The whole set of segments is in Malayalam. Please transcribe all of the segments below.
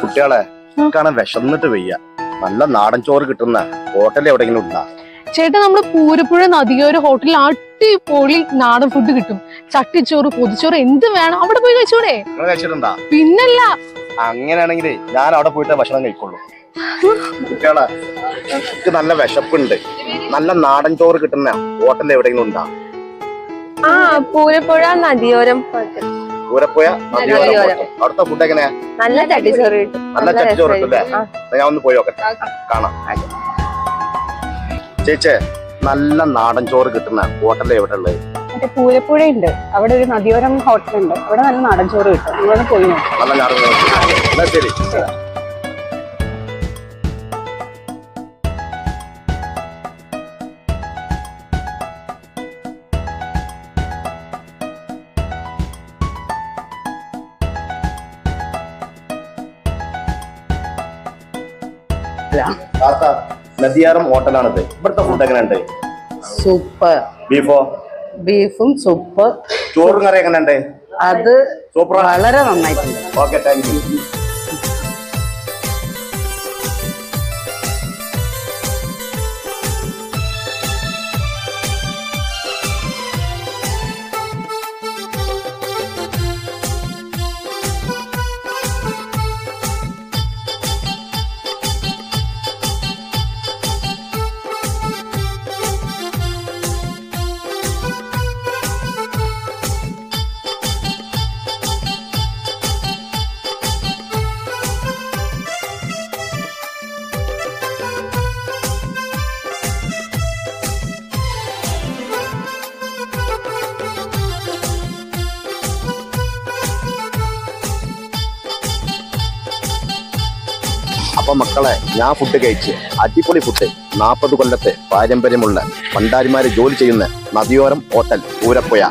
കുട്ടികളെ കാണാൻ വിശന്നിട്ട് വയ്യ. നല്ല നാടൻ ചോറ് കിട്ടുന്ന ഹോട്ടൽ എവിടെയെങ്കിലും ഉണ്ടാ? ചേട്ടാ, നമ്മുടെ പൂരപ്പുഴ നദിയോര ഹോട്ടലിൽ അടിപൊളി നാടൻ ഫുഡ് കിട്ടും. ചട്ടിച്ചോറ്, പൊതിച്ചോറ്, എന്ത് വേണം അവിടെ പോയി കഴിച്ചൂടെ? കഴിച്ചിട്ടുണ്ടാ? പിന്നല്ല. അങ്ങനെയാണെങ്കിലേ ഞാൻ അവിടെ പോയിട്ട് ഭക്ഷണം കഴിക്കുള്ളൂ. കുട്ടികളെ എനിക്ക് നല്ല വിശപ്പുണ്ട്. നല്ല നാടൻ ചോറ് കിട്ടുന്ന ഹോട്ടൽ എവിടെയെങ്കിലും ഉണ്ടാ? പൂരപ്പുഴ നദിയോരം. പൂരപ്പുഴ നദിയോരം. അവിടുത്തെ ഫുഡ് എങ്ങനെയാ? നല്ല ചട്ടിച്ചോറ് കിട്ടും. നല്ല ചട്ടിച്ചോറ് കിട്ടും അല്ലേ? ഞാൻ ഒന്ന് പോയി നോക്കട്ടെ, കാണാം. ചേച്ചേ, നല്ല നാടൻ ചോറ് കിട്ടുന്ന ഹോട്ടൽ എവിടെ ഉള്ളത്? മറ്റേ പൂരപ്പുഴ ഉണ്ട്, അവിടെ ഒരു നദിയോരം ഹോട്ടലുണ്ട്. അവിടെ നല്ല നാടൻ ചോറ് കിട്ടും. നിങ്ങളൊന്ന് പോയി നോക്കാം. നല്ല നാടൻ ചോറ്. ശരി. നദിയാരം ഹോട്ടലാണിത്. ഇവിടുത്തെ ഫുഡ് എങ്ങനെയുണ്ട്? സൂപ്പർ. ബീഫോ? ബീഫും സൂപ്പർ. ചോറും കറി എങ്ങനെയുണ്ട്? അത് സൂപ്പർ, വളരെ നന്നായിട്ടുണ്ട്. Okay, thank you. അപ്പൊ മക്കളെ, ഞാൻ ഫുഡ് കഴിച്ച് അടിപൊളി ഫുഡ്. 40 കൊല്ലത്തെ പാരമ്പര്യമുള്ള പണ്ടാരിമാര് ജോലി ചെയ്യുന്ന നദിയോരം ഹോട്ടൽ പൂരപ്പുഴ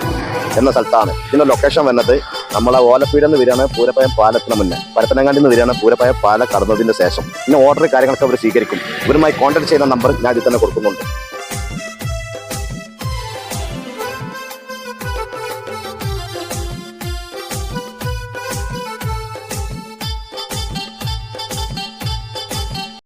എന്ന സ്ഥലത്താണ്. ഇതിന്റെ ലൊക്കേഷൻ വന്നത് നമ്മളെ ഓലപ്പീടെന്ന് വരികയാണ് പൂരപ്പുഴ പാലത്തിന് മുന്നേ. പരപ്പനങ്ങാണ്ടിൽ നിന്ന് വരികയാണ് പൂരപ്പുഴ പാല കടന്നതിന് ശേഷം. പിന്നെ ഓർഡർ കാര്യങ്ങളൊക്കെ അവർ സ്വീകരിക്കും. ഇവരുമായി കോൺടാക്ട് ചെയ്യുന്ന നമ്പർ ഞാൻ ഇതിൽ തന്നെ കൊടുക്കുന്നുണ്ട്.